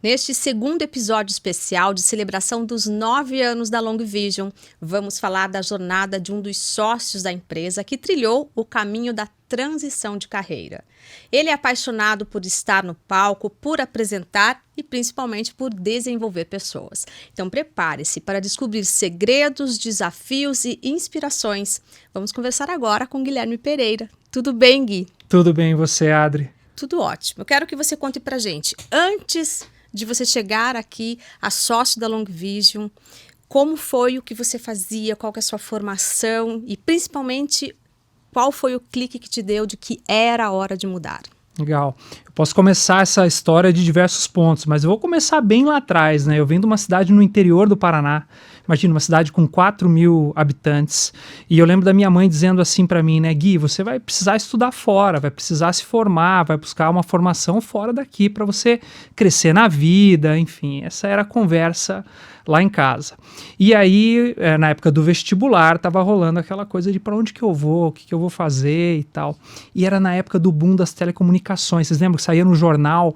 Neste segundo episódio especial de celebração dos 9 anos da Long Vision, vamos falar da jornada de um dos sócios da empresa que trilhou o caminho da transição de carreira. Ele é apaixonado por estar no palco, por apresentar e principalmente por desenvolver pessoas. Então prepare-se para descobrir segredos, desafios e inspirações. Vamos conversar agora com Guilherme Pereira. Tudo bem, Gui? Tudo bem, e você, Adri? Tudo ótimo. Eu quero que você conte pra gente, antes de você chegar aqui a sócio da Long Vision, como foi o que você fazia, qual que é a sua formação e principalmente qual foi o clique que te deu de que era a hora de mudar? Legal. Eu posso começar essa história de diversos pontos, mas eu vou começar bem lá atrás, né? Eu venho de uma cidade no interior do Paraná, imagina, uma cidade com 4.000 habitantes, e eu lembro da minha mãe dizendo assim para mim, né, Gui, você vai precisar estudar fora, vai precisar se formar, vai buscar uma formação fora daqui para você crescer na vida, enfim, essa era a conversa lá em casa. E aí, na época do vestibular, tava rolando aquela coisa de para onde que eu vou, o que que eu vou fazer e tal. E era na época do boom das telecomunicações. Vocês lembram que saía no jornal,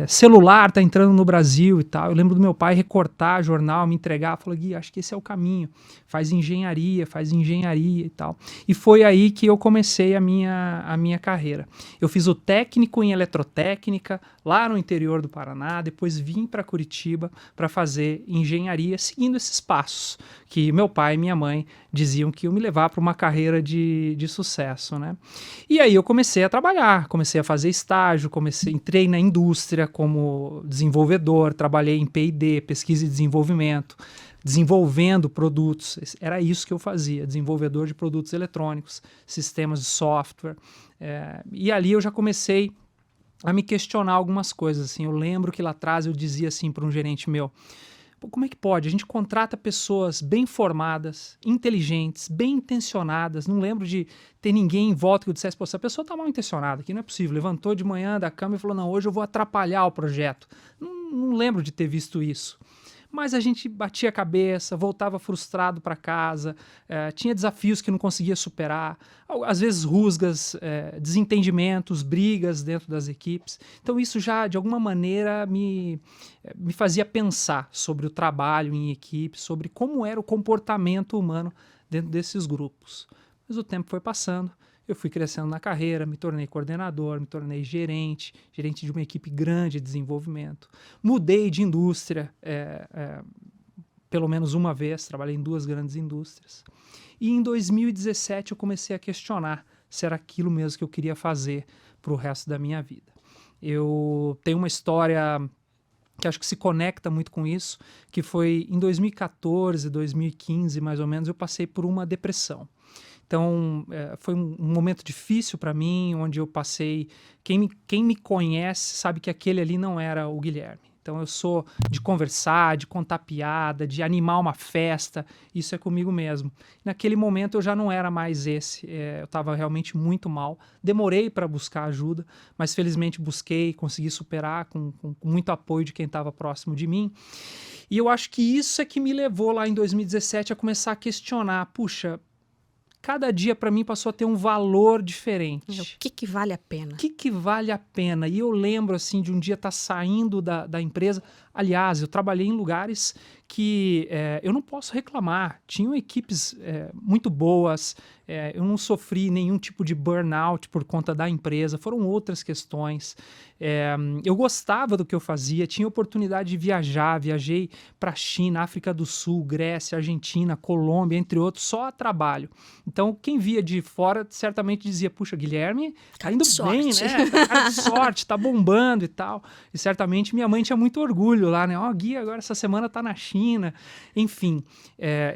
celular tá entrando no Brasil e tal. Eu lembro do meu pai recortar jornal, me entregar, falou, Gui, acho que esse é o caminho. Faz engenharia e tal. E foi aí que eu comecei a minha carreira. Eu fiz o técnico em eletrotécnica lá no interior do Paraná, depois vim para Curitiba para fazer engenharia, seguindo esses passos que meu pai e minha mãe diziam que iam me levar para uma carreira de sucesso, né? E aí eu comecei a trabalhar, comecei a fazer estágio, entrei na indústria como desenvolvedor, trabalhei em P&D, pesquisa e desenvolvimento, desenvolvendo produtos, era isso que eu fazia, desenvolvedor de produtos eletrônicos, sistemas de software, e ali eu já comecei a me questionar algumas coisas, assim. Eu lembro que lá atrás eu dizia assim para um gerente meu, pô, como é que pode? A gente contrata pessoas bem formadas, inteligentes, bem intencionadas. Não lembro de ter ninguém em volta que eu dissesse, pô, essa pessoa está mal intencionada, aqui não é possível. Levantou de manhã da cama e falou, não, hoje eu vou atrapalhar o projeto. Não lembro de ter visto isso. Mas a gente batia a cabeça, voltava frustrado para casa, tinha desafios que não conseguia superar, às vezes rusgas, desentendimentos, brigas dentro das equipes. Então isso já, de alguma maneira, me fazia pensar sobre o trabalho em equipe, sobre como era o comportamento humano dentro desses grupos. Mas o tempo foi passando, eu fui crescendo na carreira, me tornei coordenador, me tornei gerente de uma equipe grande de desenvolvimento. Mudei de indústria pelo menos uma vez, trabalhei em 2 grandes indústrias. E em 2017 eu comecei a questionar se era aquilo mesmo que eu queria fazer para o resto da minha vida. Eu tenho uma história que acho que se conecta muito com isso, que foi em 2014, 2015, mais ou menos, eu passei por uma depressão. Então, foi um momento difícil para mim, onde eu passei... Quem me conhece sabe que aquele ali não era o Guilherme. Então, eu sou de conversar, de contar piada, de animar uma festa, isso é comigo mesmo. Naquele momento, eu já não era mais esse, eu estava realmente muito mal. Demorei para buscar ajuda, mas felizmente busquei, consegui superar com muito apoio de quem estava próximo de mim. E eu acho que isso é que me levou lá em 2017 a começar a questionar, puxa, cada dia para mim passou a ter um valor diferente. O que vale a pena? O que vale a pena? E eu lembro assim de um dia estar saindo da empresa. Aliás, eu trabalhei em lugares que eu não posso reclamar. Tinham equipes muito boas, eu não sofri nenhum tipo de burnout por conta da empresa, foram outras questões. Eu gostava do que eu fazia, tinha oportunidade de viajar, viajei para a China, África do Sul, Grécia, Argentina, Colômbia, entre outros, só a trabalho. Então, quem via de fora certamente dizia, puxa, Guilherme, tá indo bem, né? Tá cara de sorte, tá bombando e tal. E certamente minha mãe tinha muito orgulho lá, né? Ó, Gui, agora essa semana tá na China. Enfim,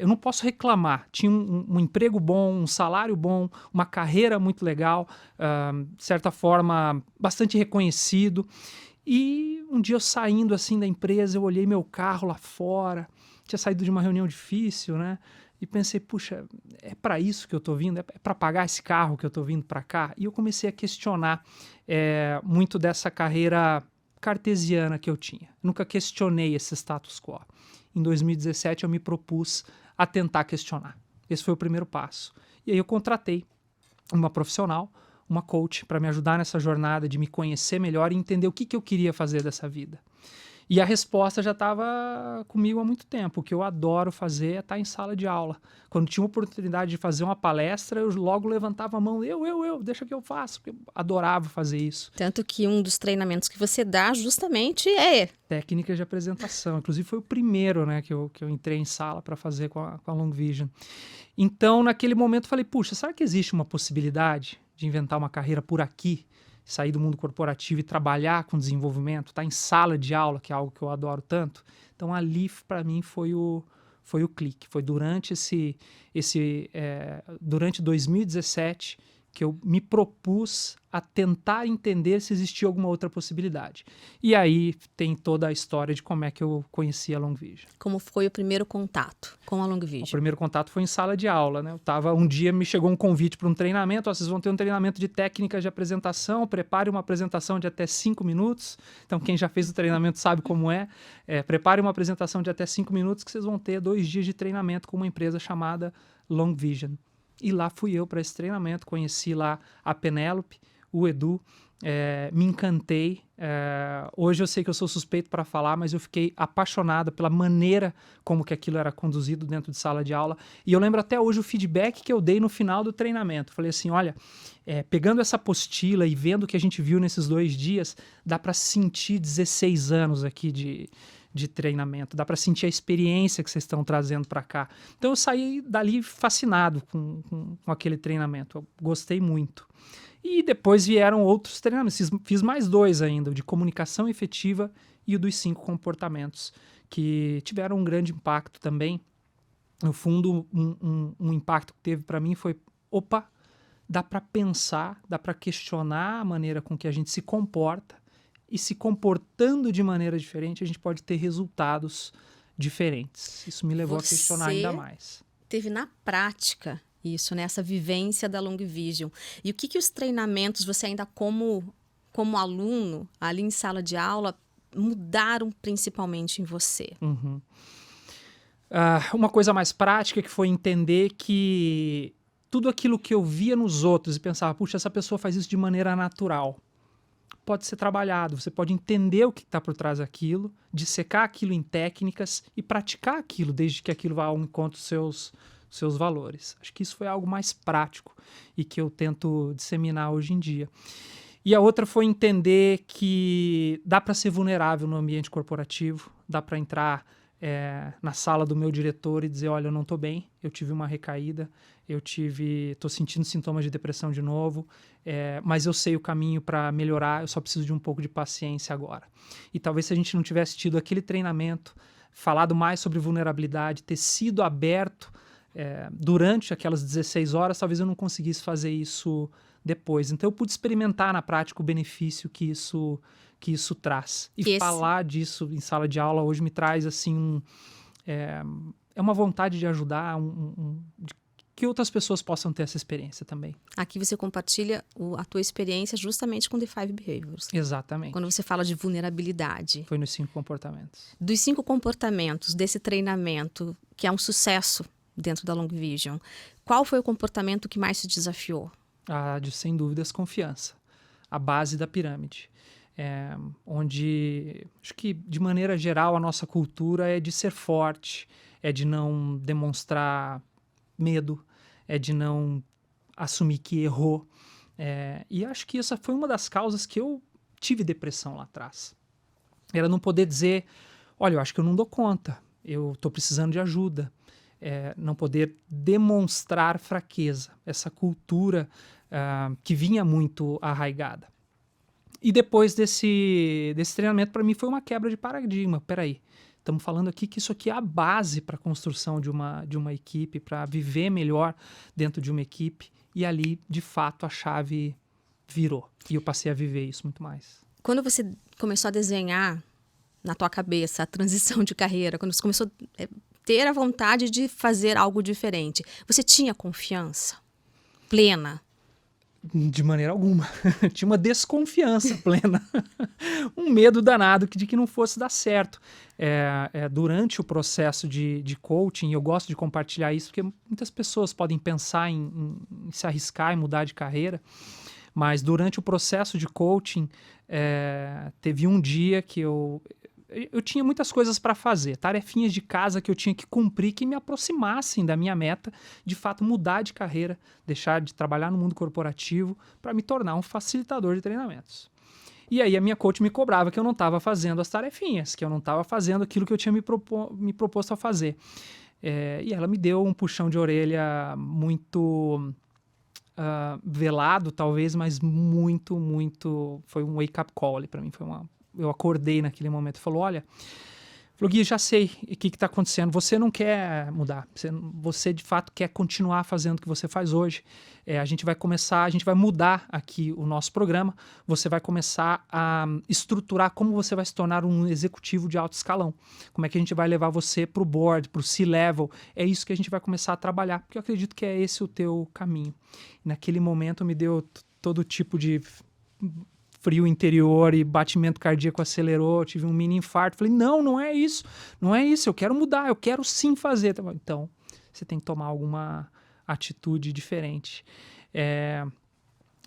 eu não posso reclamar. Tinha um emprego bom, um salário bom, uma carreira muito legal, de certa forma, bastante reconhecido. E um dia eu saindo assim da empresa, eu olhei meu carro lá fora, tinha saído de uma reunião difícil, né? E pensei, puxa, é para isso que eu tô vindo? É para pagar esse carro que eu tô vindo para cá? E eu comecei a questionar muito dessa carreira cartesiana que eu tinha. Nunca questionei esse status quo. Em 2017 eu me propus a tentar questionar. Esse foi o primeiro passo. E aí eu contratei uma profissional, uma coach para me ajudar nessa jornada de me conhecer melhor e entender o que, que eu queria fazer dessa vida. E a resposta já estava comigo há muito tempo. O que eu adoro fazer é estar em sala de aula. Quando tinha oportunidade de fazer uma palestra, eu logo levantava a mão, deixa que eu faço, porque eu adorava fazer isso. Tanto que um dos treinamentos que você dá justamente é técnicas de apresentação. Inclusive foi o primeiro, né, que eu entrei em sala para fazer com a Long Vision. Então, naquele momento, eu falei, puxa, será que existe uma possibilidade de inventar uma carreira por aqui? Sair do mundo corporativo e trabalhar com desenvolvimento, estar em sala de aula, que é algo que eu adoro tanto. Então ali para mim foi o clique. Foi durante durante 2017 que eu me propus a tentar entender se existia alguma outra possibilidade. E aí tem toda a história de como é que eu conheci a Long Vision. Como foi o primeiro contato com a Long Vision? O primeiro contato foi em sala de aula, né? Um dia me chegou um convite para um treinamento, vocês vão ter um treinamento de técnicas de apresentação, prepare uma apresentação de até 5 minutos. Então quem já fez o treinamento sabe como prepare uma apresentação de até 5 minutos que vocês vão ter 2 dias de treinamento com uma empresa chamada Long Vision. E lá fui eu para esse treinamento, conheci lá a Penélope, o Edu, me encantei. Hoje eu sei que eu sou suspeito para falar, mas eu fiquei apaixonada pela maneira como que aquilo era conduzido dentro de sala de aula. E eu lembro até hoje o feedback que eu dei no final do treinamento. Falei assim, olha, pegando essa apostila e vendo o que a gente viu nesses 2 dias, dá para sentir 16 anos aqui de treinamento, dá para sentir a experiência que vocês estão trazendo para cá. Então eu saí dali fascinado com aquele treinamento, eu gostei muito. E depois vieram outros treinamentos, fiz mais 2 ainda, o de comunicação efetiva e o dos 5 comportamentos, que tiveram um grande impacto também. No fundo, um impacto que teve para mim foi, dá para pensar, dá para questionar a maneira com que a gente se comporta, e se comportando de maneira diferente, a gente pode ter resultados diferentes. Isso me levou a questionar ainda mais. Teve na prática isso, né? Essa vivência da Long Vision. E o que os treinamentos, você ainda como aluno, ali em sala de aula, mudaram principalmente em você? Uhum. Uma coisa mais prática que foi entender que tudo aquilo que eu via nos outros e pensava, puxa, essa pessoa faz isso de maneira natural, pode ser trabalhado, você pode entender o que está por trás daquilo, dissecar aquilo em técnicas e praticar aquilo, desde que aquilo vá ao encontro dos seus valores. Acho que isso foi algo mais prático e que eu tento disseminar hoje em dia. E a outra foi entender que dá para ser vulnerável no ambiente corporativo, dá para entrar na sala do meu diretor e dizer, olha, eu não estou bem, eu tive uma recaída, estou sentindo sintomas de depressão de novo, mas eu sei o caminho para melhorar, eu só preciso de um pouco de paciência agora. E talvez se a gente não tivesse tido aquele treinamento, falado mais sobre vulnerabilidade, ter sido aberto durante aquelas 16 horas, talvez eu não conseguisse fazer isso depois. Então eu pude experimentar na prática o benefício que isso traz. E falar disso em sala de aula hoje me traz assim uma vontade de ajudar, de que outras pessoas possam ter essa experiência também. Aqui você compartilha a tua experiência justamente com The 5 Behaviors. Exatamente. Quando você fala de vulnerabilidade. Foi nos 5 comportamentos. Dos 5 comportamentos desse treinamento, que é um sucesso dentro da Long Vision, qual foi o comportamento que mais te desafiou? Sem dúvidas, confiança. A base da pirâmide. Onde, acho que de maneira geral, a nossa cultura é de ser forte, é de não demonstrar medo, é de não assumir que errou. E acho que essa foi uma das causas que eu tive depressão lá atrás. Era não poder dizer, olha, eu acho que eu não dou conta, eu estou precisando de ajuda. Não poder demonstrar fraqueza, essa cultura que vinha muito arraigada. E depois desse treinamento, para mim, foi uma quebra de paradigma. Peraí, estamos falando aqui que isso aqui é a base para a construção de uma equipe, para viver melhor dentro de uma equipe. E ali, de fato, a chave virou. E eu passei a viver isso muito mais. Quando você começou a desenhar na tua cabeça a transição de carreira, quando você começou a ter a vontade de fazer algo diferente, você tinha confiança plena? De maneira alguma. Tinha uma desconfiança plena. Um medo danado de que não fosse dar certo. Durante o processo de coaching, eu gosto de compartilhar isso, porque muitas pessoas podem pensar em se arriscar e mudar de carreira, Mas durante o processo de coaching, teve um dia que eu tinha muitas coisas para fazer, tarefinhas de casa que eu tinha que cumprir que me aproximassem da minha meta, de fato mudar de carreira, deixar de trabalhar no mundo corporativo para me tornar um facilitador de treinamentos. E aí a minha coach me cobrava que eu não estava fazendo as tarefinhas, que eu não estava fazendo aquilo que eu tinha me proposto a fazer. E ela me deu um puxão de orelha muito velado, talvez, mas muito... Foi um wake-up call ali para mim, eu acordei naquele momento e falou, olha, Gui, já sei o que está acontecendo, você não quer mudar, você de fato quer continuar fazendo o que você faz hoje, a gente vai mudar aqui o nosso programa, você vai começar a estruturar como você vai se tornar um executivo de alto escalão, como é que a gente vai levar você para o board, para o C-level, é isso que a gente vai começar a trabalhar, porque eu acredito que é esse o teu caminho. E naquele momento me deu todo tipo de frio interior e batimento cardíaco acelerou, tive um mini infarto. Falei, não é isso, eu quero mudar, eu quero sim fazer. Então, você tem que tomar alguma atitude diferente.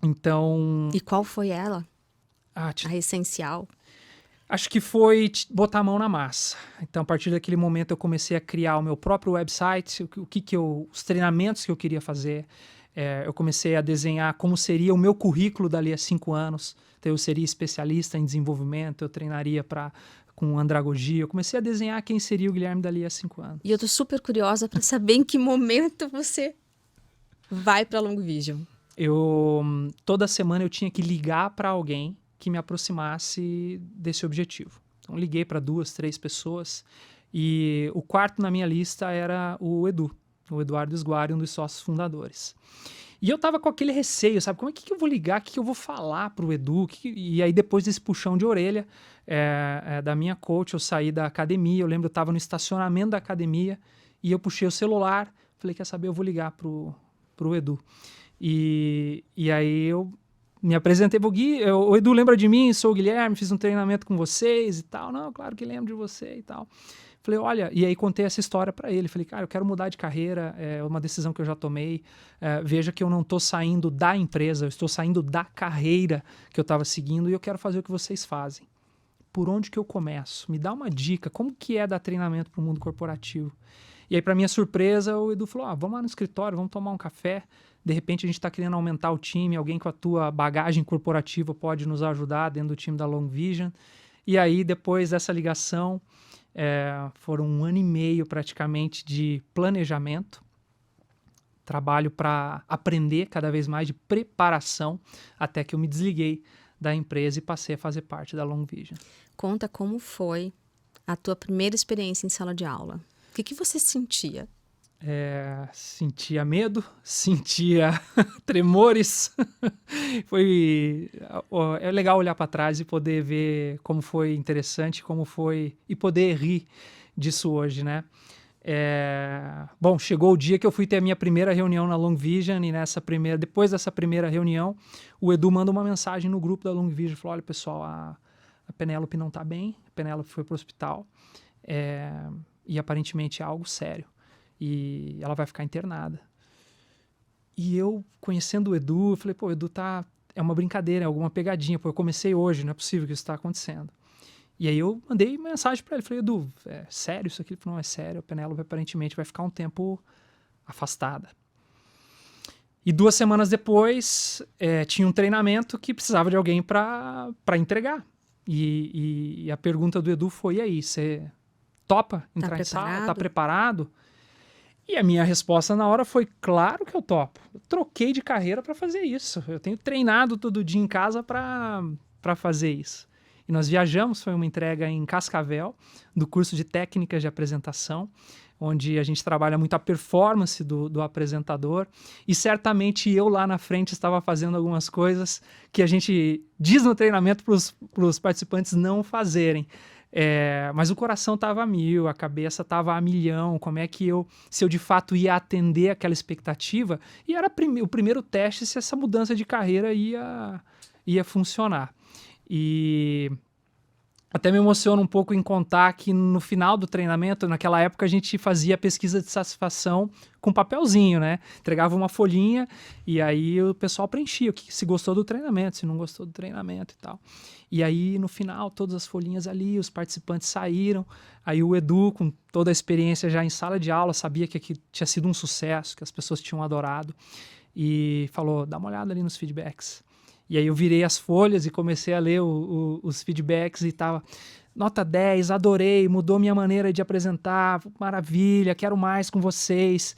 Então... E qual foi ela? A essencial? Acho que foi botar a mão na massa. Então, a partir daquele momento, eu comecei a criar o meu próprio website, os treinamentos que eu queria fazer. Eu comecei a desenhar como seria o meu currículo dali a 5 anos. Então, eu seria especialista em desenvolvimento, eu treinaria com andragogia. Eu comecei a desenhar quem seria o Guilherme dali a 5 anos. E eu tô super curiosa para saber em que momento você vai para a Long Vision. Toda semana eu tinha que ligar para alguém que me aproximasse desse objetivo. Então, liguei para 2, 3 pessoas e o quarto na minha lista era o Eduardo Sguari, um dos sócios fundadores. E eu tava com aquele receio, sabe? Como é que eu vou ligar? O que eu vou falar pro Edu? E aí, depois desse puxão de orelha da minha coach, eu saí da academia. Eu lembro, eu tava no estacionamento da academia e eu puxei o celular. Falei, quer saber? Eu vou ligar pro Edu. E aí eu me apresentei pro Gui. O Edu lembra de mim? Sou o Guilherme, fiz um treinamento com vocês e tal. Não, claro que lembro de você e tal. Falei, olha, e aí contei essa história para ele. Falei, cara, eu quero mudar de carreira, é uma decisão que eu já tomei. Veja que eu não estou saindo da empresa, eu estou saindo da carreira que eu estava seguindo e eu quero fazer o que vocês fazem. Por onde que eu começo? Me dá uma dica, como que é dar treinamento para o mundo corporativo? E aí, para minha surpresa, o Edu falou, vamos lá no escritório, vamos tomar um café. De repente, a gente está querendo aumentar o time, alguém com a tua bagagem corporativa pode nos ajudar dentro do time da Long Vision. E aí, depois dessa ligação... foram 1 ano e meio praticamente de planejamento, trabalho para aprender cada vez mais de preparação, até que eu me desliguei da empresa e passei a fazer parte da Long Vision. Conta como foi a tua primeira experiência em sala de aula. O que você sentia? Sentia medo, sentia tremores. É legal olhar para trás e poder ver como foi interessante, como foi, e poder rir disso hoje, né? Bom, chegou o dia que eu fui ter a minha primeira reunião na Long Vision e depois dessa primeira reunião, o Edu manda uma mensagem no grupo da Long Vision e falou, olha pessoal, a Penélope não está bem, a Penélope foi para o hospital e aparentemente é algo sério. E ela vai ficar internada. E eu, conhecendo o Edu, eu falei, o Edu é uma brincadeira, é alguma pegadinha, eu comecei hoje, não é possível que isso está acontecendo. E aí eu mandei mensagem para ele, falei, Edu, é sério isso aqui? Ele falou, não, é sério, a Penélope aparentemente vai ficar um tempo afastada. E 2 semanas depois, tinha um treinamento que precisava de alguém para entregar. E a pergunta do Edu foi, e aí, você topa entrar em sala? Tá preparado? E a minha resposta na hora foi, claro que eu topo. Eu troquei de carreira para fazer isso. Eu tenho treinado todo dia em casa para fazer isso. E nós viajamos, foi uma entrega em Cascavel, do curso de técnicas de apresentação, onde a gente trabalha muito a performance do apresentador. E certamente eu lá na frente estava fazendo algumas coisas que a gente diz no treinamento para os participantes não fazerem. Mas o coração estava a mil, a cabeça estava a milhão, se eu de fato ia atender aquela expectativa, e era o primeiro teste se essa mudança de carreira ia funcionar. E Até me emociona um pouco em contar que no final do treinamento, naquela época, a gente fazia pesquisa de satisfação com papelzinho, né? Entregava uma folhinha e aí o pessoal preenchia se gostou do treinamento, se não gostou do treinamento e tal. E aí, no final, todas as folhinhas ali, os participantes saíram. Aí o Edu, com toda a experiência já em sala de aula, sabia que aqui tinha sido um sucesso, que as pessoas tinham adorado. E falou, dá uma olhada ali nos feedbacks. E aí eu virei as folhas e comecei a ler os feedbacks e tava, nota 10, adorei, mudou minha maneira de apresentar, maravilha, quero mais com vocês.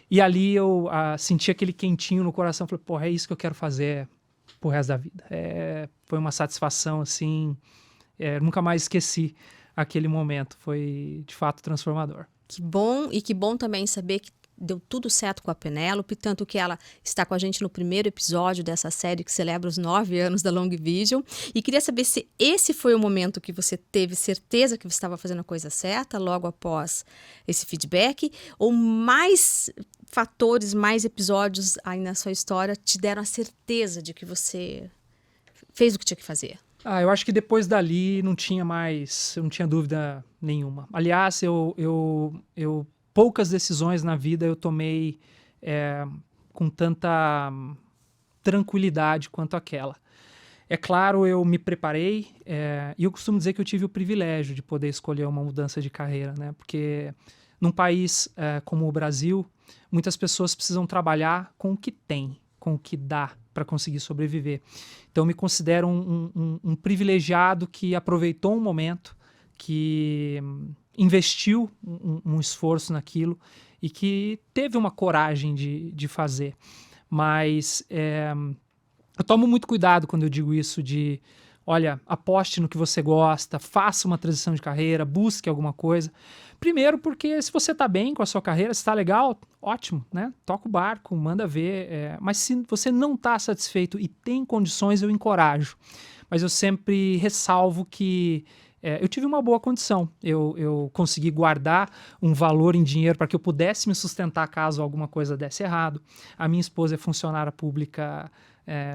E ali eu senti aquele quentinho no coração, falei, porra, é isso que eu quero fazer pro resto da vida. Foi uma satisfação, assim, nunca mais esqueci aquele momento, foi de fato transformador. Que bom, e que bom também saber que deu tudo certo com a Penélope, tanto que ela está com a gente no primeiro episódio dessa série que celebra os 9 anos da Long Vision. E queria saber se esse foi o momento que você teve certeza que você estava fazendo a coisa certa, logo após esse feedback, ou mais fatores, mais episódios aí na sua história te deram a certeza de que você fez o que tinha que fazer? Eu acho que depois dali não tinha dúvida nenhuma. Aliás, eu poucas decisões na vida eu tomei com tanta tranquilidade quanto aquela. É claro, eu me preparei e eu costumo dizer que eu tive o privilégio de poder escolher uma mudança de carreira, né? Porque num país como o Brasil, muitas pessoas precisam trabalhar com o que tem, com o que dá para conseguir sobreviver. Então, eu me considero um privilegiado que aproveitou um momento, que investiu um esforço naquilo e que teve uma coragem de fazer. Mas eu tomo muito cuidado quando eu digo isso de, olha, aposte no que você gosta, faça uma transição de carreira, busque alguma coisa. Primeiro porque se você está bem com a sua carreira, se está legal, ótimo, né? Toca o barco, manda ver. Mas se você não está satisfeito e tem condições, eu encorajo. Mas eu sempre ressalvo que eu tive uma boa condição. Eu consegui guardar um valor em dinheiro para que eu pudesse me sustentar caso alguma coisa desse errado. A minha esposa é funcionária pública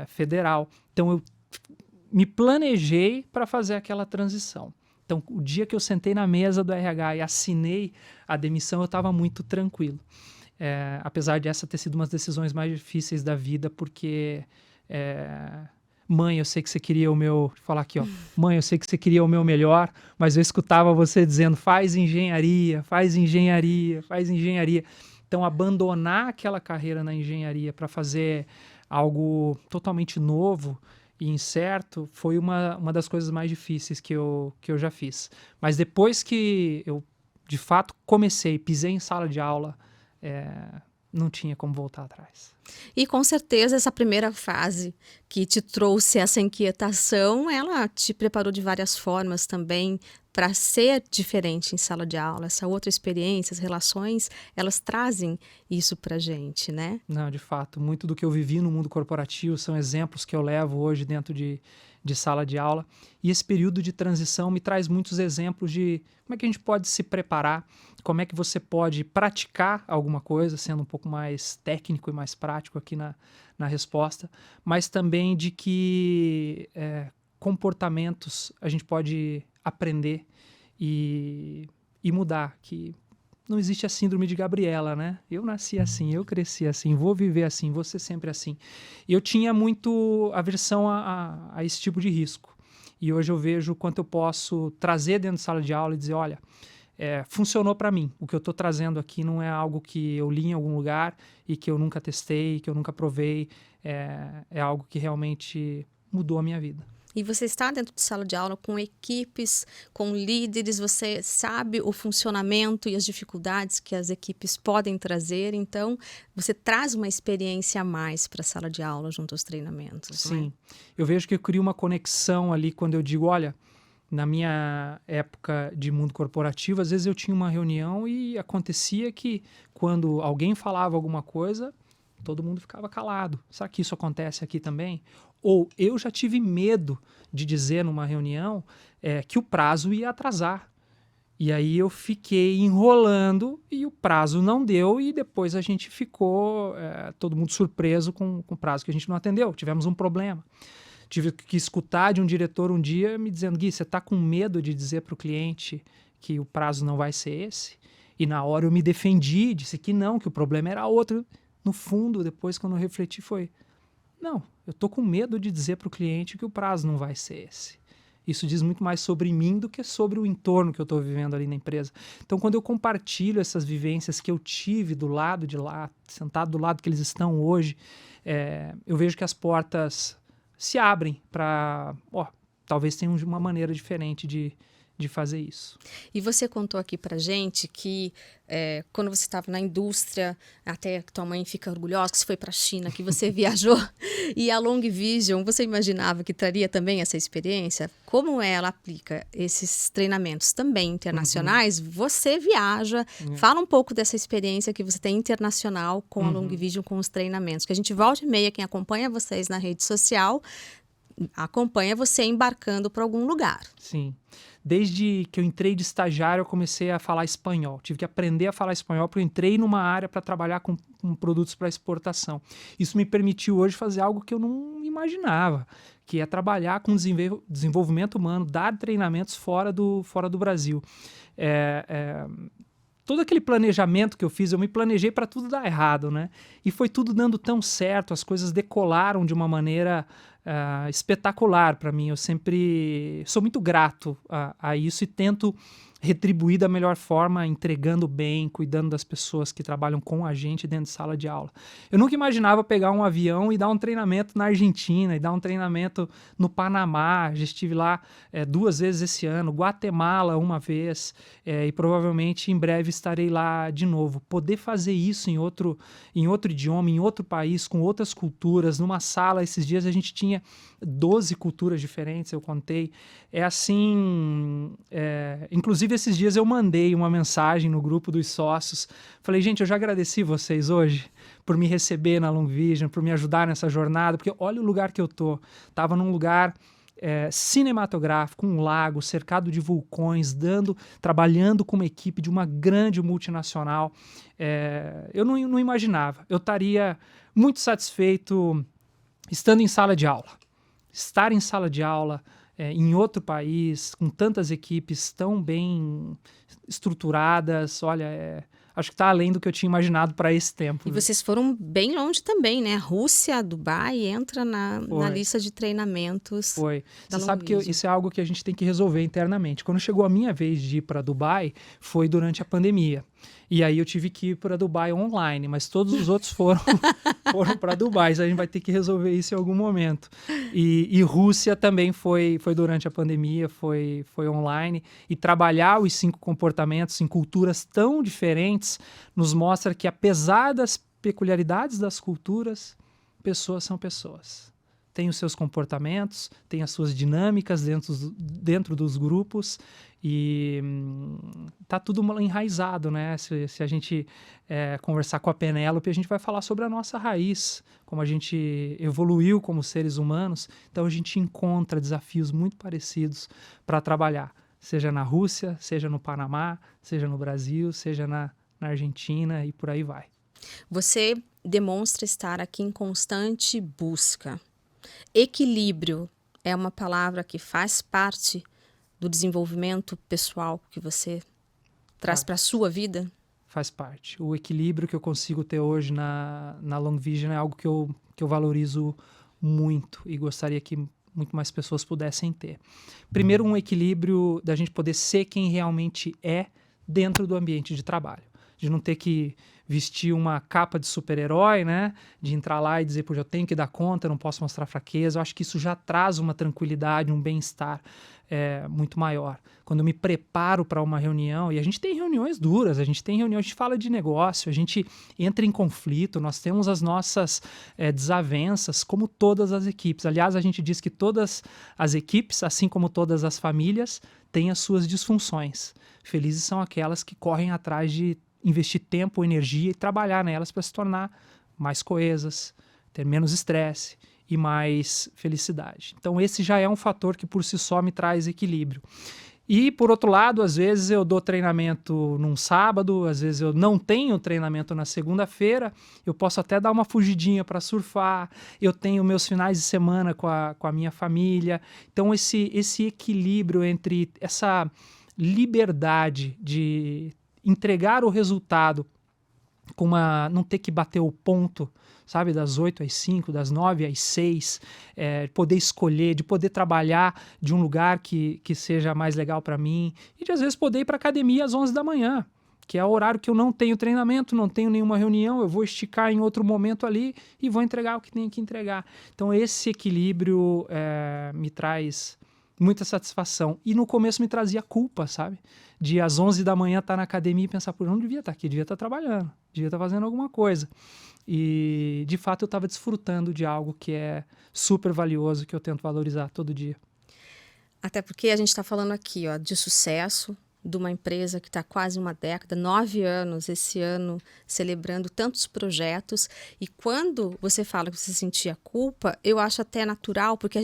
federal. Então eu me planejei para fazer aquela transição. Então, o dia que eu sentei na mesa do RH e assinei a demissão, eu estava muito tranquilo. Apesar de essa ter sido uma das decisões mais difíceis da vida, porque mãe, eu sei que você queria o meu... Vou falar aqui, ó. Mãe, eu sei que você queria o meu melhor, mas eu escutava você dizendo, faz engenharia, faz engenharia, faz engenharia. Então, abandonar aquela carreira na engenharia para fazer algo totalmente novo e incerto foi uma das coisas mais difíceis que eu já fiz. Mas depois que eu, de fato, pisei em sala de aula, não tinha como voltar atrás. E com certeza essa primeira fase que te trouxe essa inquietação, ela te preparou de várias formas também para ser diferente em sala de aula. Essa outra experiência, as relações, elas trazem isso para a gente, né? Não, de fato, muito do que eu vivi no mundo corporativo são exemplos que eu levo hoje dentro de sala de aula. E esse período de transição me traz muitos exemplos de como é que a gente pode se preparar, como é que você pode praticar alguma coisa, sendo um pouco mais técnico e mais prático aqui na resposta, mas também de que comportamentos a gente pode aprender e mudar, que não existe a síndrome de Gabriela, né? Eu nasci assim, eu cresci assim, vou viver assim, vou ser sempre assim. E eu tinha muito aversão a esse tipo de risco. E hoje eu vejo o quanto eu posso trazer dentro de sala de aula e dizer, olha, funcionou para mim. O que eu estou trazendo aqui não é algo que eu li em algum lugar e que eu nunca testei, que eu nunca provei. É algo que realmente mudou a minha vida. E você está dentro de sala de aula com equipes, com líderes, você sabe o funcionamento e as dificuldades que as equipes podem trazer, então você traz uma experiência a mais para a sala de aula junto aos treinamentos. Sim, né? Eu vejo que eu crio uma conexão ali quando eu digo, olha, na minha época de mundo corporativo, às vezes eu tinha uma reunião e acontecia que quando alguém falava alguma coisa, todo mundo ficava calado. Será que isso acontece aqui também? Ou eu já tive medo de dizer numa reunião que o prazo ia atrasar. E aí eu fiquei enrolando e o prazo não deu e depois a gente ficou todo mundo surpreso com o prazo que a gente não atendeu. Tivemos um problema. Tive que escutar de um diretor um dia me dizendo: Gui, você está com medo de dizer para o cliente que o prazo não vai ser esse? E na hora eu me defendi, disse que não, que o problema era outro. No fundo, depois quando eu refleti foi: não, eu estou com medo de dizer para o cliente que o prazo não vai ser esse. Isso diz muito mais sobre mim do que sobre o entorno que eu estou vivendo ali na empresa. Então, quando eu compartilho essas vivências que eu tive do lado de lá, sentado do lado que eles estão hoje, eu vejo que as portas se abrem para, talvez tenha uma maneira diferente de fazer isso. E você contou aqui pra gente que quando você estava na indústria, até que tua mãe fica orgulhosa que você foi pra China, que você viajou, e a Long Vision, você imaginava que traria também essa experiência? Como ela aplica esses treinamentos também internacionais? Você viaja, fala um pouco dessa experiência que você tem internacional com a Long Vision, com os treinamentos, que a gente volta e meia, quem acompanha vocês na rede social, acompanha você embarcando para algum lugar. Sim. Desde que eu entrei de estagiário, eu comecei a falar espanhol. Tive que aprender a falar espanhol porque eu entrei numa área para trabalhar com produtos para exportação. Isso me permitiu hoje fazer algo que eu não imaginava, que é trabalhar com desenvolvimento humano, dar treinamentos fora do Brasil. Todo aquele planejamento que eu fiz, eu me planejei para tudo dar errado, né? E foi tudo dando tão certo, as coisas decolaram de uma maneira espetacular para mim. Eu sempre sou muito grato a isso e tento retribuir da melhor forma, entregando bem, cuidando das pessoas que trabalham com a gente dentro de sala de aula. Eu nunca imaginava pegar um avião e dar um treinamento na Argentina, e dar um treinamento no Panamá. Já estive lá 2 vezes esse ano, Guatemala 1 vez, e provavelmente em breve estarei lá de novo. Poder fazer isso em outro idioma, em outro país, com outras culturas, numa sala, esses dias a gente tinha 12 culturas diferentes, eu contei. Inclusive esses dias eu mandei uma mensagem no grupo dos sócios. Falei, gente, eu já agradeci vocês hoje por me receber na Long Vision, por me ajudar nessa jornada, porque olha o lugar que eu tô. Tava num lugar cinematográfico, um lago, cercado de vulcões, trabalhando com uma equipe de uma grande multinacional. Eu não imaginava. Eu estaria muito satisfeito estando em sala de aula. Estar em sala de aula em outro país, com tantas equipes tão bem estruturadas, olha, acho que está além do que eu tinha imaginado para esse tempo. E vocês foram bem longe também, né? Rússia, Dubai entra na lista de treinamentos. Foi. Você sabe que isso é algo que a gente tem que resolver internamente. Quando chegou a minha vez de ir para Dubai, foi durante a pandemia. E aí eu tive que ir para Dubai online, mas todos os outros foram para Dubai. A gente vai ter que resolver isso em algum momento. E Rússia também foi durante a pandemia, foi online. E trabalhar os 5 comportamentos em culturas tão diferentes nos mostra que, apesar das peculiaridades das culturas, pessoas são pessoas. Tem os seus comportamentos, tem as suas dinâmicas dentro dos grupos e tá tudo enraizado, né? Se a gente conversar com a Penélope, a gente vai falar sobre a nossa raiz, como a gente evoluiu como seres humanos. Então a gente encontra desafios muito parecidos para trabalhar, seja na Rússia, seja no Panamá, seja no Brasil, seja na Argentina e por aí vai. Você demonstra estar aqui em constante busca. Equilíbrio é uma palavra que faz parte do desenvolvimento pessoal que você traz para a sua vida? Faz parte. O equilíbrio que eu consigo ter hoje na Long Vision é algo que eu valorizo muito e gostaria que muito mais pessoas pudessem ter. Primeiro, um equilíbrio da gente poder ser quem realmente é dentro do ambiente de trabalho. De não ter que vestir uma capa de super-herói, né? De entrar lá e dizer, pô, eu tenho que dar conta, eu não posso mostrar fraqueza. Eu acho que isso já traz uma tranquilidade, um bem-estar muito maior. Quando eu me preparo para uma reunião, e a gente tem reuniões duras, a gente fala de negócio, a gente entra em conflito, nós temos as nossas desavenças, como todas as equipes. Aliás, a gente diz que todas as equipes, assim como todas as famílias, têm as suas disfunções. Felizes são aquelas que correm atrás de investir tempo, energia e trabalhar nelas para se tornar mais coesas, ter menos estresse e mais felicidade. Então esse já é um fator que por si só me traz equilíbrio. E, por outro lado, às vezes eu dou treinamento num sábado, às vezes eu não tenho treinamento na segunda-feira, eu posso até dar uma fugidinha para surfar, eu tenho meus finais de semana com a minha família. Então, esse equilíbrio entre essa liberdade de entregar o resultado com não ter que bater o ponto, sabe, das 8 às 5, das 9 às 6, poder escolher, de poder trabalhar de um lugar que seja mais legal para mim, e de às vezes poder ir para academia às 11 da manhã, que é o horário que eu não tenho treinamento, não tenho nenhuma reunião, eu vou esticar em outro momento ali e vou entregar o que tenho que entregar. Então esse equilíbrio me traz muita satisfação. E no começo me trazia culpa, sabe? De às 11 da manhã estar na academia e pensar, eu não devia estar aqui, devia estar trabalhando, devia estar fazendo alguma coisa. E, de fato, eu estava desfrutando de algo que é super valioso, que eu tento valorizar todo dia. Até porque a gente está falando aqui, ó, de sucesso, de uma empresa que está quase uma década, 9 anos esse ano, celebrando tantos projetos. E quando você fala que você sentia culpa, eu acho até natural, porque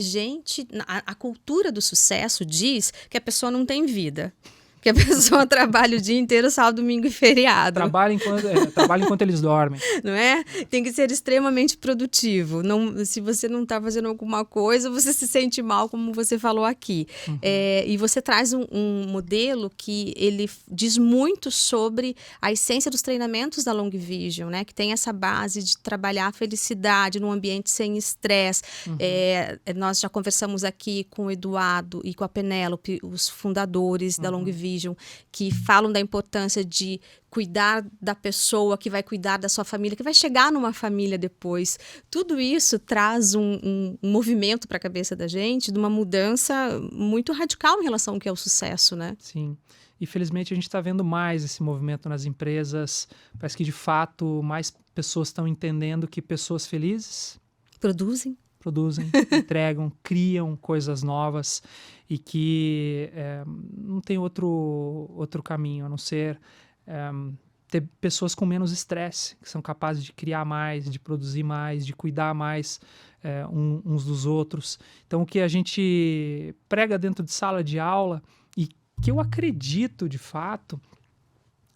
a cultura do sucesso diz que a pessoa não tem vida. Que a pessoa trabalha o dia inteiro, sábado, domingo e feriado. Trabalha enquanto eles dormem. Não é? Tem que ser extremamente produtivo. Não, se você não está fazendo alguma coisa, você se sente mal, como você falou aqui. Uhum. E você traz um modelo que ele diz muito sobre a essência dos treinamentos da Long Vision, né? Que tem essa base de trabalhar a felicidade num ambiente sem estresse. Uhum. Nós já conversamos aqui com o Eduardo e com a Penélope, os fundadores da Long Vision, que falam da importância de cuidar da pessoa que vai cuidar da sua família, que vai chegar numa família depois. Tudo isso traz um movimento para a cabeça da gente, de uma mudança muito radical em relação ao que é o sucesso, né? Sim. E felizmente a gente está vendo mais esse movimento nas empresas. Parece que, de fato, mais pessoas estão entendendo que pessoas felizes produzem, entregam, criam coisas novas e que não tem outro caminho a não ser ter pessoas com menos estresse, que são capazes de criar mais, de produzir mais, de cuidar mais uns dos outros. Então, o que a gente prega dentro de sala de aula e que eu acredito de fato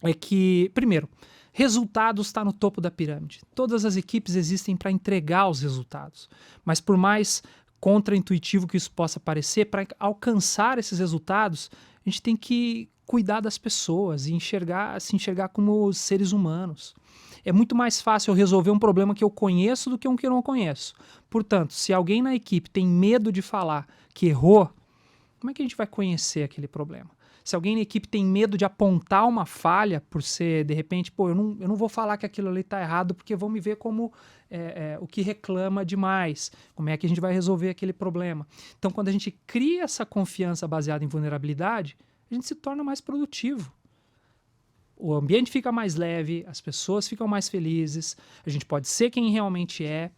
é que, primeiro, resultados está no topo da pirâmide. Todas as equipes existem para entregar os resultados. Mas por mais contraintuitivo que isso possa parecer, para alcançar esses resultados, a gente tem que cuidar das pessoas e se enxergar como seres humanos. É muito mais fácil eu resolver um problema que eu conheço do que um que eu não conheço. Portanto, se alguém na equipe tem medo de falar que errou, como é que a gente vai conhecer aquele problema? Se alguém na equipe tem medo de apontar uma falha por ser, de repente, eu não vou falar que aquilo ali está errado porque vão me ver como o que reclama demais. Como é que a gente vai resolver aquele problema? Então, quando a gente cria essa confiança baseada em vulnerabilidade, a gente se torna mais produtivo. O ambiente fica mais leve, as pessoas ficam mais felizes, a gente pode ser quem realmente é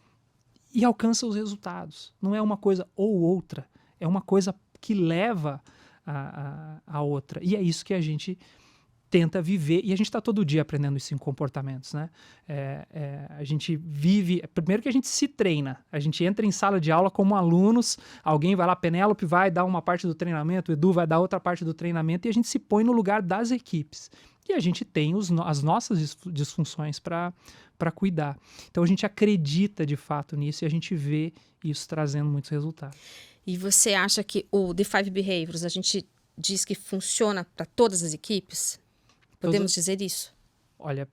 e alcança os resultados. Não é uma coisa ou outra, é uma coisa que leva a outra. E é isso que a gente tenta viver, e a gente está todo dia aprendendo isso em comportamentos, né? A gente vive, primeiro que a gente se treina, a gente entra em sala de aula como alunos, alguém vai lá, Penélope vai dar uma parte do treinamento, o Edu vai dar outra parte do treinamento, e a gente se põe no lugar das equipes. E a gente tem as nossas disfunções para cuidar. Então a gente acredita de fato nisso e a gente vê isso trazendo muitos resultados. E você acha que o The Five Behaviors, a gente diz que funciona para todas as equipes? Podemos dizer isso? Olha,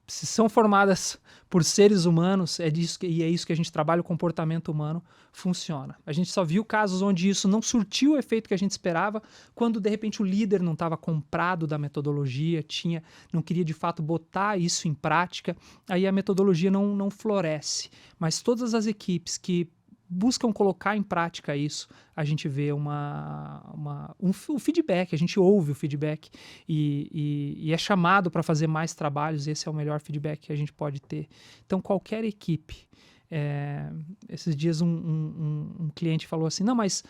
se são formadas por seres humanos, é isso que a gente trabalha, o comportamento humano funciona. A gente só viu casos onde isso não surtiu o efeito que a gente esperava, quando de repente o líder não estava comprado da metodologia, não queria de fato botar isso em prática, aí a metodologia não floresce. Mas todas as equipes que buscam colocar em prática isso, a gente vê um feedback, a gente ouve o feedback e é chamado para fazer mais trabalhos, esse é o melhor feedback que a gente pode ter. Então, qualquer equipe, esses dias um cliente falou assim, não, mas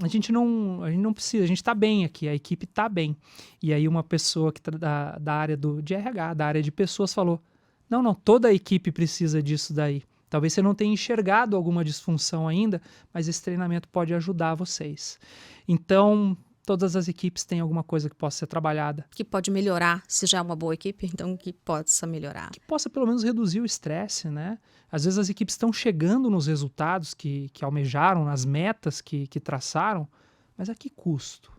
a gente não precisa, a gente está bem aqui, a equipe está bem. E aí uma pessoa que da área de RH, da área de pessoas, falou, não, toda a equipe precisa disso daí. Talvez você não tenha enxergado alguma disfunção ainda, mas esse treinamento pode ajudar vocês. Então, todas as equipes têm alguma coisa que possa ser trabalhada. Que pode melhorar, se já é uma boa equipe, então que possa melhorar. Que possa pelo menos reduzir o estresse, né? Às vezes as equipes estão chegando nos resultados que almejaram, nas metas que traçaram, mas a que custo?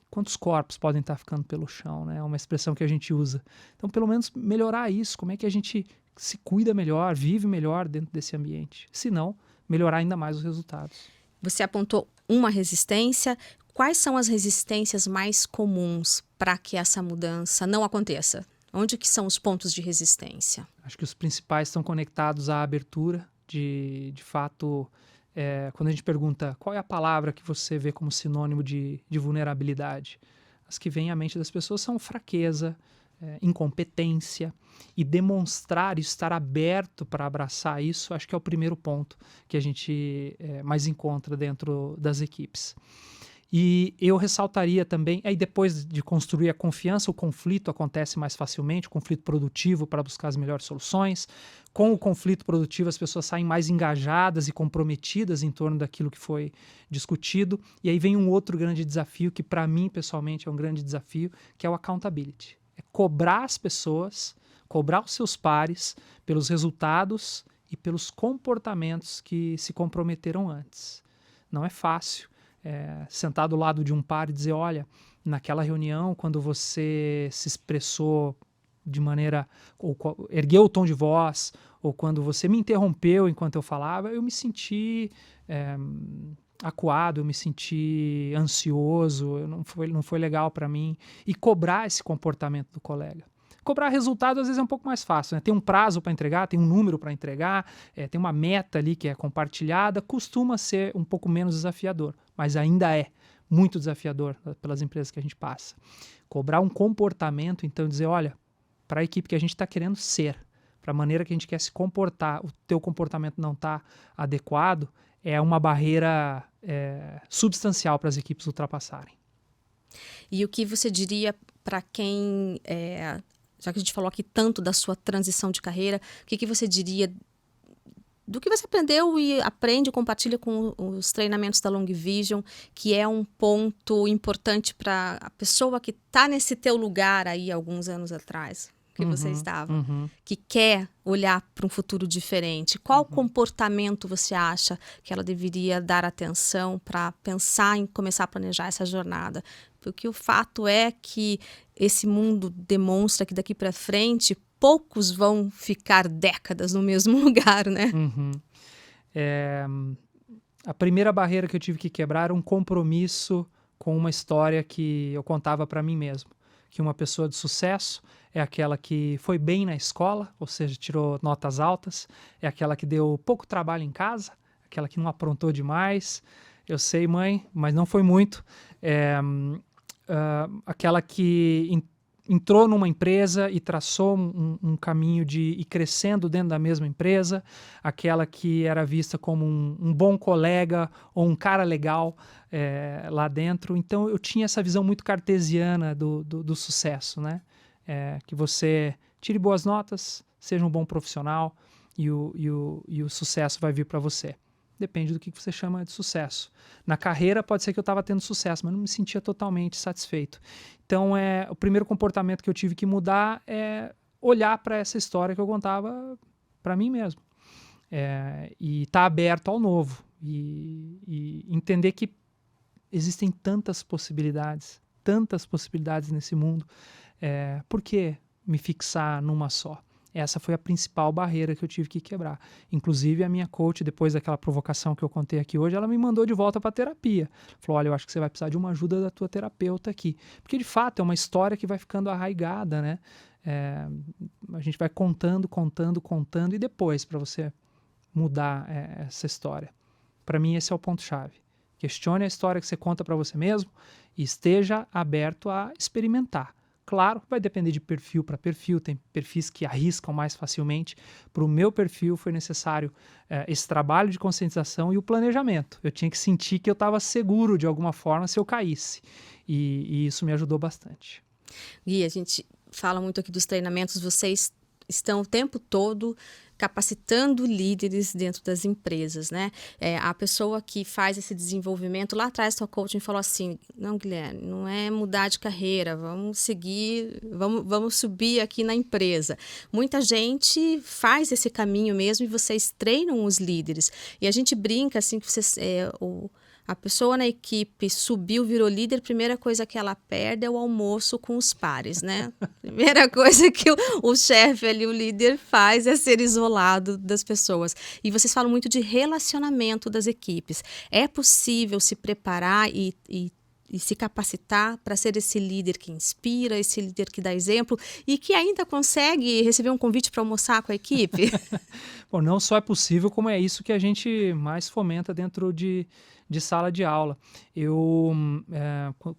Quantos corpos podem estar ficando pelo chão, né? É uma expressão que a gente usa. Então, pelo menos melhorar isso, como é que a gente se cuida melhor, vive melhor dentro desse ambiente. Se não, melhorar ainda mais os resultados. Você apontou uma resistência. Quais são as resistências mais comuns para que essa mudança não aconteça? Onde que são os pontos de resistência? Acho que os principais estão conectados à abertura, de fato, quando a gente pergunta qual é a palavra que você vê como sinônimo de vulnerabilidade, as que vêm à mente das pessoas são fraqueza, incompetência, e demonstrar e estar aberto para abraçar isso, acho que é o primeiro ponto que a gente mais encontra dentro das equipes. E eu ressaltaria também, aí depois de construir a confiança, o conflito acontece mais facilmente, o conflito produtivo para buscar as melhores soluções. Com o conflito produtivo, as pessoas saem mais engajadas e comprometidas em torno daquilo que foi discutido. E aí vem um outro grande desafio, que para mim, pessoalmente, é um grande desafio, que é o accountability. É cobrar as pessoas, cobrar os seus pares pelos resultados e pelos comportamentos que se comprometeram antes. Não é fácil. Sentar do lado de um par e dizer, olha, naquela reunião, quando você se expressou de maneira, ou ergueu o tom de voz, ou quando você me interrompeu enquanto eu falava, eu me senti acuado, eu me senti ansioso, não foi legal para mim, e cobrar esse comportamento do colega. Cobrar resultado às vezes é um pouco mais fácil, né? Tem um prazo para entregar, tem um número para entregar, tem uma meta ali que é compartilhada, costuma ser um pouco menos desafiador, mas ainda é muito desafiador pelas empresas que a gente passa. Cobrar um comportamento, então dizer, olha, para a equipe que a gente está querendo ser, para a maneira que a gente quer se comportar, o teu comportamento não está adequado, é uma barreira substancial para as equipes ultrapassarem. E o que você diria para quem... já que a gente falou aqui tanto da sua transição de carreira, o que você diria do que você aprendeu e aprende e compartilha com os treinamentos da Long Vision, que é um ponto importante para a pessoa que está nesse teu lugar aí alguns anos atrás, que você estava, que quer olhar para um futuro diferente? Qual comportamento você acha que ela deveria dar atenção para pensar em começar a planejar essa jornada? Porque o fato é que esse mundo demonstra que daqui para frente poucos vão ficar décadas no mesmo lugar, né? A primeira barreira que eu tive que quebrar era um compromisso com uma história que eu contava para mim mesmo. Que uma pessoa de sucesso é aquela que foi bem na escola, ou seja, tirou notas altas, é aquela que deu pouco trabalho em casa, aquela que não aprontou demais. Eu sei, mãe, mas não foi muito. Aquela que entrou numa empresa e traçou um caminho de ir crescendo dentro da mesma empresa, aquela que era vista como um bom colega ou um cara legal lá dentro. Então eu tinha essa visão muito cartesiana do sucesso, né? Que você tire boas notas, seja um bom profissional e o sucesso vai vir para você. Depende do que você chama de sucesso. Na carreira pode ser que eu estava tendo sucesso, mas não me sentia totalmente satisfeito. Então, o primeiro comportamento que eu tive que mudar é olhar para essa história que eu contava para mim mesmo. E estar aberto ao novo. E entender que existem tantas possibilidades nesse mundo. Por que me fixar numa só? Essa foi a principal barreira que eu tive que quebrar. Inclusive, a minha coach, depois daquela provocação que eu contei aqui hoje, ela me mandou de volta para a terapia. Falou, olha, eu acho que você vai precisar de uma ajuda da tua terapeuta aqui. Porque, de fato, é uma história que vai ficando arraigada, né? A gente vai contando, e depois para você mudar essa história. Para mim, esse é o ponto-chave. Questione a história que você conta para você mesmo e esteja aberto a experimentar. Claro, vai depender de perfil para perfil, tem perfis que arriscam mais facilmente. Para o meu perfil foi necessário esse trabalho de conscientização e o planejamento. Eu tinha que sentir que eu estava seguro de alguma forma se eu caísse. E isso me ajudou bastante. Gui, a gente fala muito aqui dos treinamentos, vocês estão o tempo todo capacitando líderes dentro das empresas, né? A pessoa que faz esse desenvolvimento, lá atrás o coaching falou assim, não, Guilherme, não é mudar de carreira, vamos seguir, vamos subir aqui na empresa. Muita gente faz esse caminho mesmo e vocês treinam os líderes. E a gente brinca assim que vocês... A pessoa na equipe subiu, virou líder, primeira coisa que ela perde é o almoço com os pares, né? Primeira coisa que o chefe ali, o líder faz é ser isolado das pessoas. E vocês falam muito de relacionamento das equipes. É possível se preparar e se capacitar para ser esse líder que inspira, esse líder que dá exemplo e que ainda consegue receber um convite para almoçar com a equipe? Bom, não só é possível, como é isso que a gente mais fomenta dentro de sala de aula.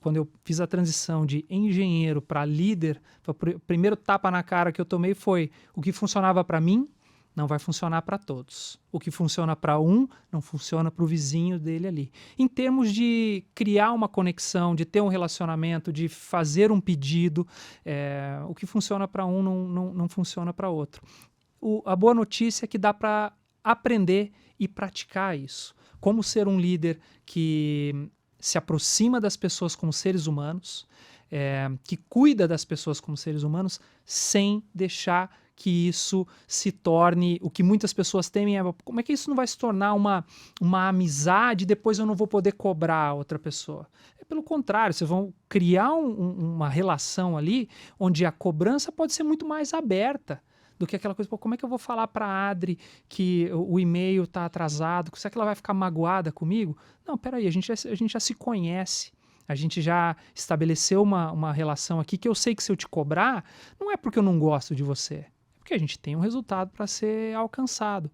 Quando eu fiz a transição de engenheiro para líder, o primeiro tapa na cara que eu tomei foi: o que funcionava para mim não vai funcionar para todos. O que funciona para um não funciona para o vizinho dele ali. Em termos de criar uma conexão, de ter um relacionamento, de fazer um pedido, o que funciona para um não funciona para outro. A boa notícia é que dá para aprender e praticar isso. Como ser um líder que se aproxima das pessoas como seres humanos, que cuida das pessoas como seres humanos, sem deixar que isso se torne o que muitas pessoas temem. Como é que isso não vai se tornar uma amizade e depois eu não vou poder cobrar a outra pessoa? Pelo contrário, vocês vão criar uma relação ali onde a cobrança pode ser muito mais aberta do que aquela coisa, como é que eu vou falar para a Adri que o e-mail está atrasado? Será que ela vai ficar magoada comigo? Não, peraí, a gente já se conhece. A gente já estabeleceu uma relação aqui que eu sei que se eu te cobrar, não é porque eu não gosto de você, é porque a gente tem um resultado para ser alcançado.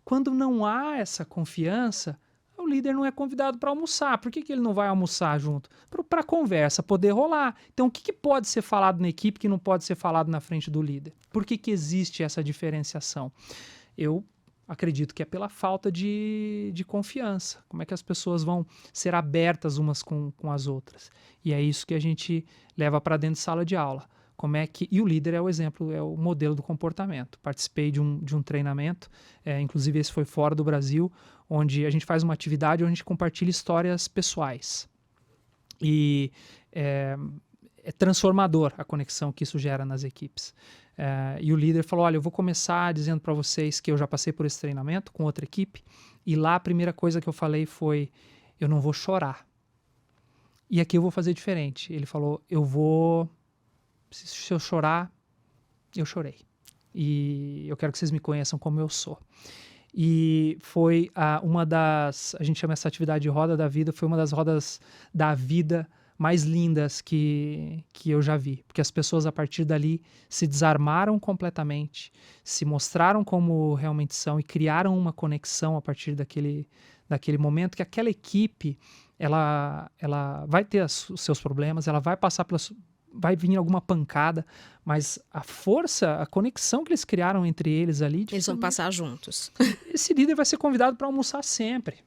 Quando não há essa confiança, o líder não é convidado para almoçar. Por que ele não vai almoçar junto? Para a conversa poder rolar. Então, o que pode ser falado na equipe que não pode ser falado na frente do líder? Por que existe essa diferenciação? Eu acredito que é pela falta de confiança. Como é que as pessoas vão ser abertas umas com as outras? E é isso que a gente leva para dentro de sala de aula. E o líder é o exemplo, é o modelo do comportamento. Participei de um treinamento, inclusive esse foi fora do Brasil, onde a gente faz uma atividade onde a gente compartilha histórias pessoais. E é transformador a conexão que isso gera nas equipes. E o líder falou, olha, eu vou começar dizendo para vocês que eu já passei por esse treinamento com outra equipe, e lá a primeira coisa que eu falei foi, eu não vou chorar. E aqui eu vou fazer diferente. Ele falou, se eu chorar, eu chorei. E eu quero que vocês me conheçam como eu sou. E foi a gente chama essa atividade de roda da vida, foi uma das rodas da vida mais lindas que eu já vi. Porque as pessoas, a partir dali, se desarmaram completamente, se mostraram como realmente são e criaram uma conexão a partir daquele momento que aquela equipe, ela vai ter os seus problemas, ela vai passar vai vir alguma pancada, mas a força, a conexão que eles criaram entre eles ali... Eles vão passar juntos. Esse líder vai ser convidado para almoçar sempre.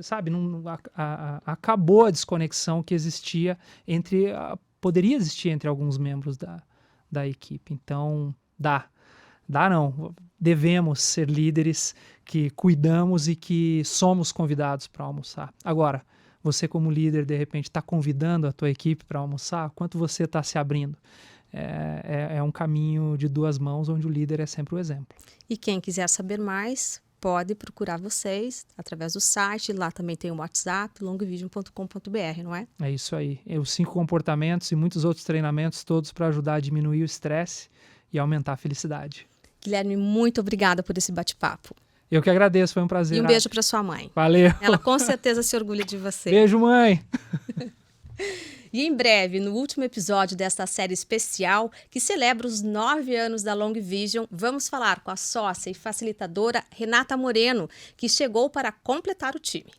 Sabe, acabou a desconexão que existia poderia existir entre alguns membros da equipe. Então, devemos ser líderes que cuidamos e que somos convidados para almoçar. Agora, você como líder, de repente, está convidando a tua equipe para almoçar? Quanto você está se abrindo? É um caminho de duas mãos, onde o líder é sempre o exemplo. E quem quiser saber mais, pode procurar vocês através do site. Lá também tem o WhatsApp, longvision.com.br, não é? É isso aí. Os 5 comportamentos e muitos outros treinamentos, todos para ajudar a diminuir o estresse e aumentar a felicidade. Guilherme, muito obrigada por esse bate-papo. Eu que agradeço, foi um prazer. E um beijo para sua mãe. Valeu. Ela com certeza se orgulha de você. Beijo, mãe. E em breve, no último episódio desta série especial, que celebra os 9 anos da Long Vision, vamos falar com a sócia e facilitadora Renata Moreno, que chegou para completar o time.